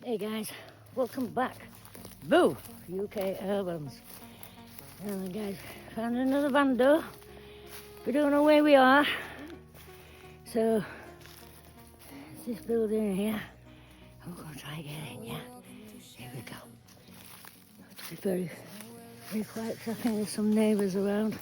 Hey guys, welcome back. Boo! UK Albums. And guys, found another van door. We don't know where we are. So, it's this building here. I'm going to try and get in, yeah? Here we go. It's be very, very quiet because I think there's some neighbours around.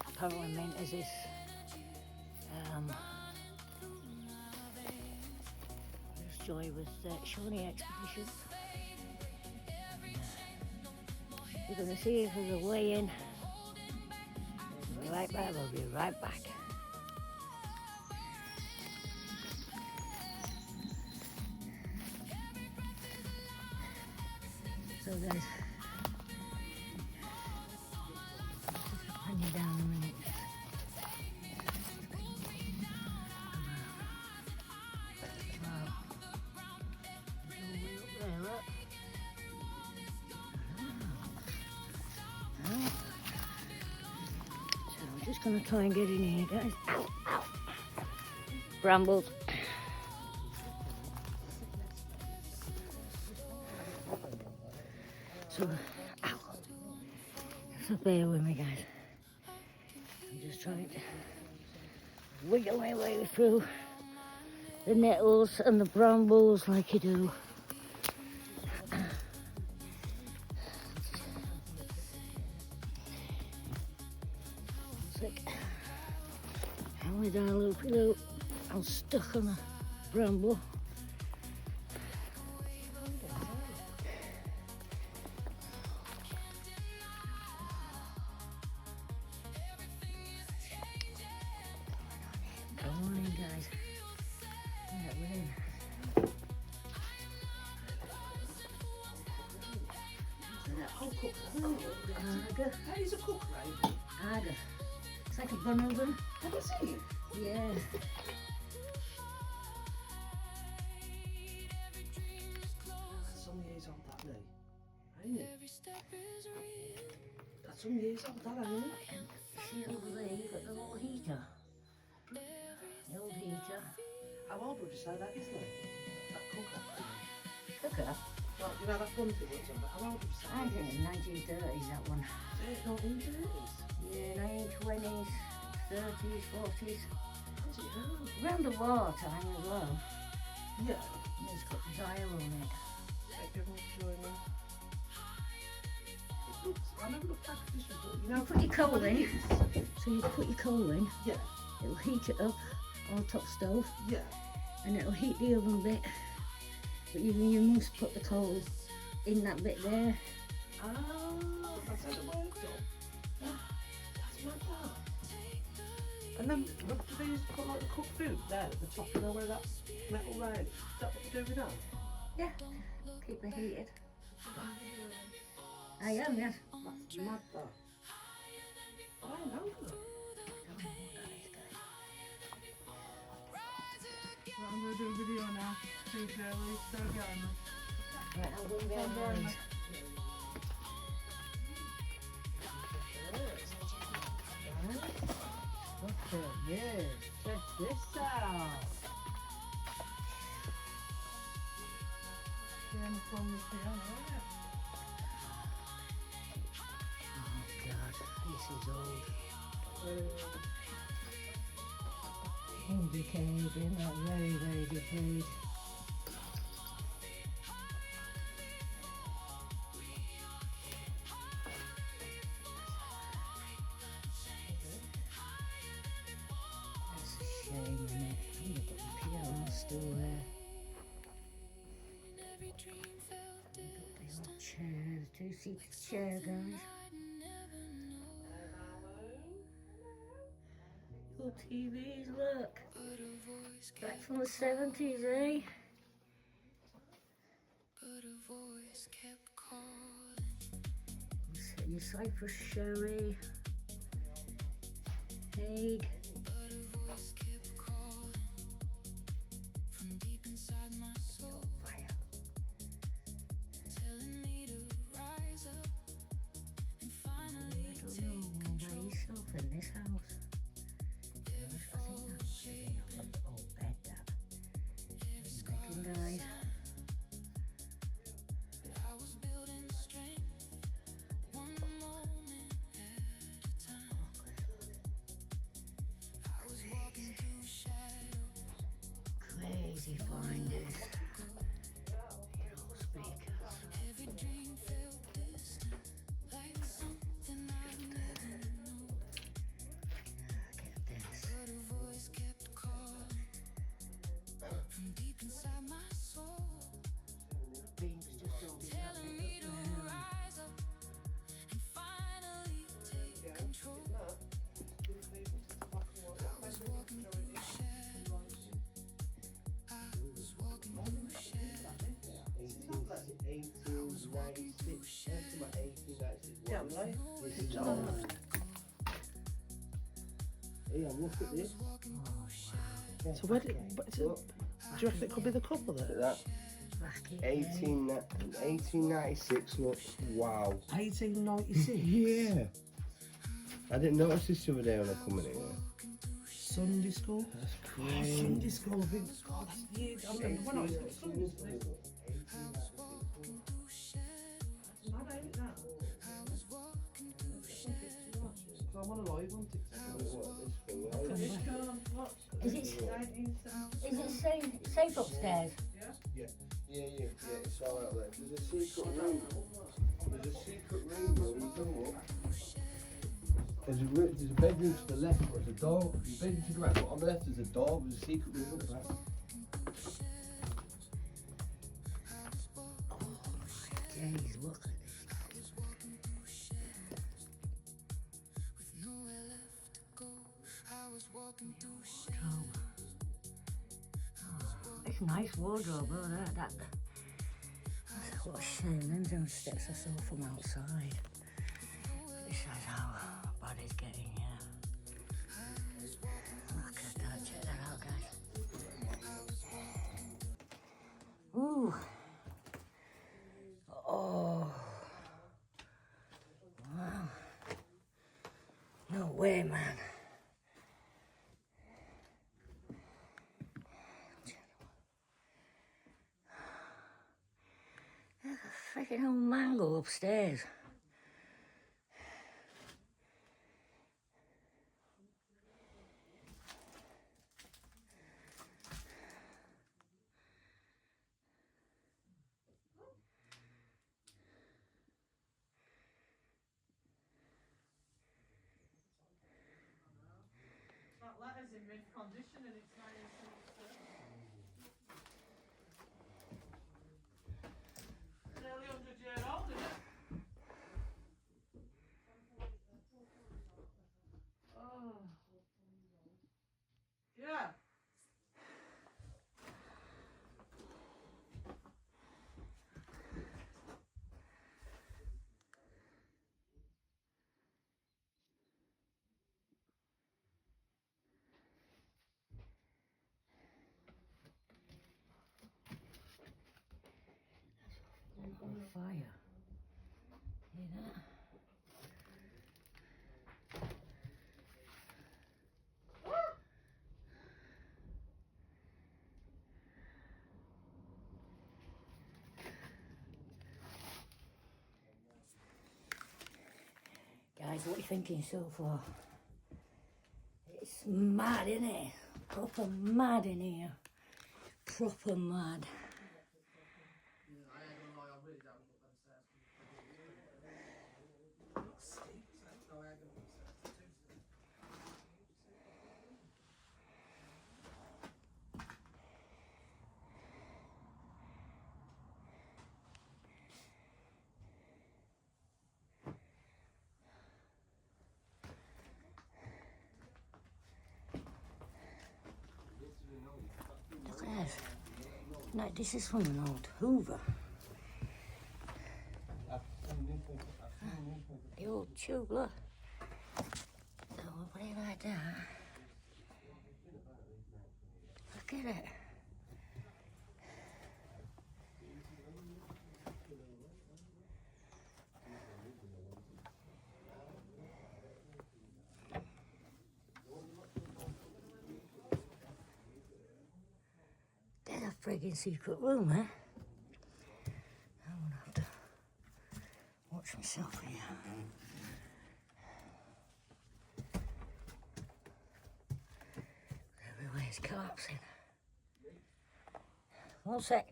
Apparently meant as this this Joy was Shawnee Expedition. We're going to see if there's a way in. We'll be right back, we'll be right back. So guys, hang it down a minute. Wow. There, look. So we're just going to try and get in here, guys. Ow, ow. Brambles. So, ow. So bear with me, guys. I'm just trying to wiggle my way through the nettles and the brambles like you do. Sick. And with our loopy loop, I'm stuck on a bramble. Come on in, guys. Right, we're in. Arga. That is a cook, right? Arga. It's like a bun oven. Have you seen it? Yeah. That's some years old, that, Lee. Ain't it? That's some years old, that, ain't it? See over there, you've got the little heater. The old heater. How old would you say that is, Lee? That cooker. Cooker. Well, you know that bun thing that's on, but how old would you say? I think in 1930s, that one. It's not in days. Yeah, 1920s, 30s, 40s. How's it now? Around the war time as well. Yeah. It's got dial on it. Everyone's showing me. It looks, I never looked at this before. You know, You put your coal what it in. is? So you put your coal in, Yeah. it'll heat it up on top stove, Yeah. and it'll heat the oven a bit. But you must put the coal in that bit there. Ah, that's how it works, though. That's my God. And then, what do they use to put like the cooked food there at the top? You know where that metal rail is? Is that what they're doing now? Yeah, keep it heated. I am, yes. That's mad, that. I don't know. I'm going to do a video now. See Shirley, so again. Right, I'm going down Very there. much. Okay, yes, check this out. Again from the piano. Oh God, this is old. Decayed, isn't that very, very decayed? That's a shame, isn't it? Look at the piano still there. Two-seater chair, guys. Cool TVs, look. Back from the 70s, eh? Your Cyprus sherry. Hague. In this house. I think that's an old bed, that. Looking, guys. Crazy finders. Speakers. Yeah, right. Yeah, look at this. So where did, do you reckon it could be the couple Look there? at that. 1896, look. Wow. 1896? Yeah. I didn't notice this the other day when I come in here. Sunday school? That's Oh, crazy. Sunday school, big, God, that's years. I remember when I was at Sunday school. Mad, ain't it, that? So I'm on a live on TikTok. Is it safe upstairs? Yeah, it's all out there. There's a secret room. There's a secret room where you go up. There's a bedroom to the left, there's a door. There's a bedroom to the right, but on the left there's a door. There's a secret room up there. Jeez, look at this. It's a nice wardrobe, oh, that's what a shame. Them steps I saw from outside. This is how bad it's getting, yeah. Look at that, check that out, guys. Ooh. Oh. Wow. No way, man. There's a freaking old mango upstairs. That letter's in mint condition and it's 1972. Nearly 100 years old, isn't it? Oh. Yeah. On fire. Hear that? Guys, what are you thinking so far? It's mad, isn't it? Proper mad in here. Proper mad. No, this is from an old Hoover. The old tube, look. So we'll put it like that. Look at it. There's a friggin' secret room, eh? I'm gonna have to watch myself here. Everywhere's collapsing. One sec.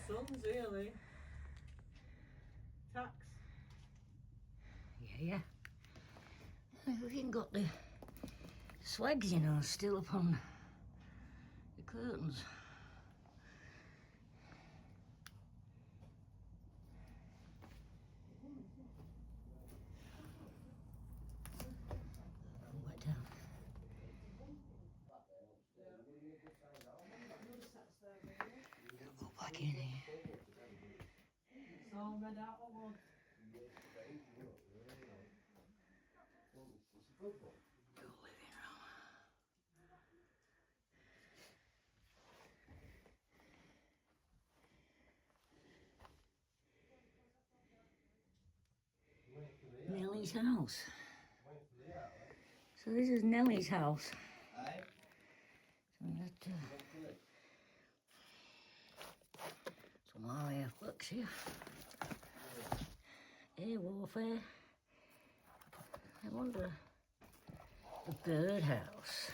The sun's early. Tax. Yeah. We've even got the swags, you know, still upon the curtains. Wet down. Go back in here. It's all read out of wood. Go living room. Nellie's house. So this is Nellie's house. So that, some RAF books here. Air warfare. I wonder. The birdhouse.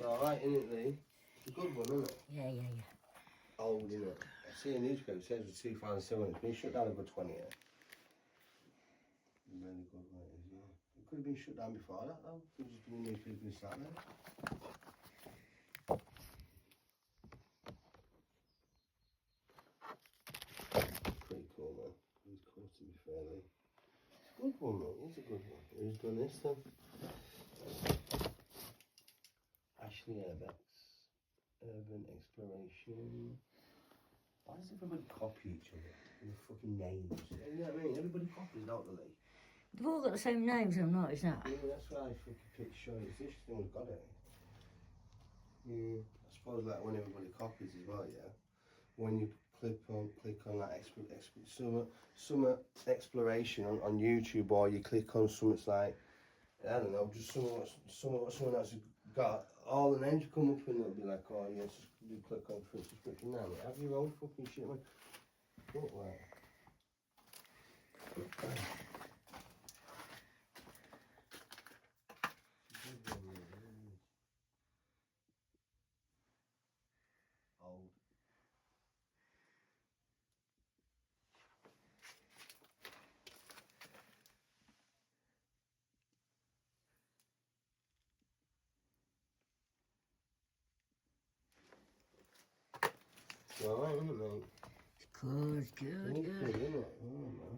Alright, isn't it, Lee? It's a good one, isn't it? Yeah. Old, isn't it? I see a newspaper, it says it's 2007, it's been shut down a good 20 years. Really good one it is, yeah. It could have been shut down before that, though. It was just been newspaper and sat there. Pretty cool, man. He's cool, to be fair, Lee. It's a good one, mate. It's a good one. Who's done this, then? Ashley Airbex. Urban Exploration. Why does everybody copy each other? And the fucking names. You know what I mean? Everybody copies, don't they? They've all got the same names, I've noticed that. Yeah, that's why I fucking picked Show It's interesting we've got it. Yeah. I suppose like when everybody copies as well, yeah. When you click on that summer exploration on YouTube, or you click on something like, I don't know, just someone that's got all the names come up and it'll be like, oh yes, you click on free subscription now. Have your own fucking shit, man. What way? Old. Alright, isn't it, mate? It's good, It's good, isn't it? Oh, man.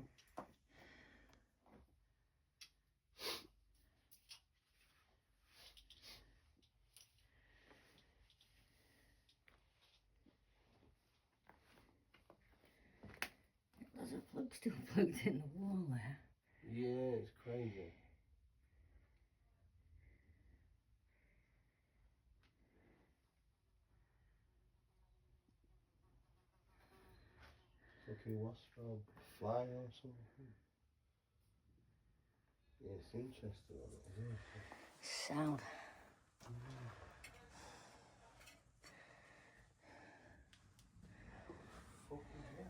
There's a plug still plugged in the wall there. Yeah, it's crazy. fucking wasp or fly or something. Yeah, it's interesting on it, isn't it? Sound. Fucking hell.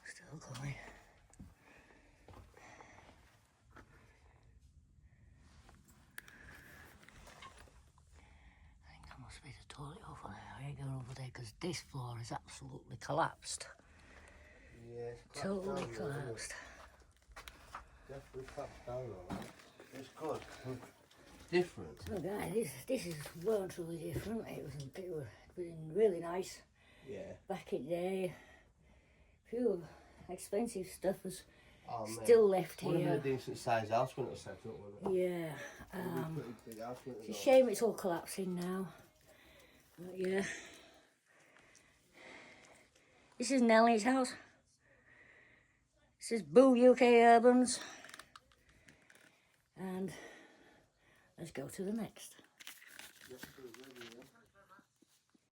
Still going. I think that must be the toilet over there. I ain't going over there because this floor is absolutely collapsed. Yeah, it's collapsed Totally down there, isn't it? collapsed. Definitely collapsed down alright. It's good. Different. So guys, this is well and truly different. It was really nice Yeah. back in the day. Few expensive stuff was Oh, man. still left Would have been a here. decent sized house when it was set up, wouldn't it? Yeah. Would have been a pretty big house, wouldn't It's a it? shame it's all collapsing now. But yeah. This is Nellie's house. This is Boo UK Urbans. And let's go to the next. Yes, it is, really, yeah.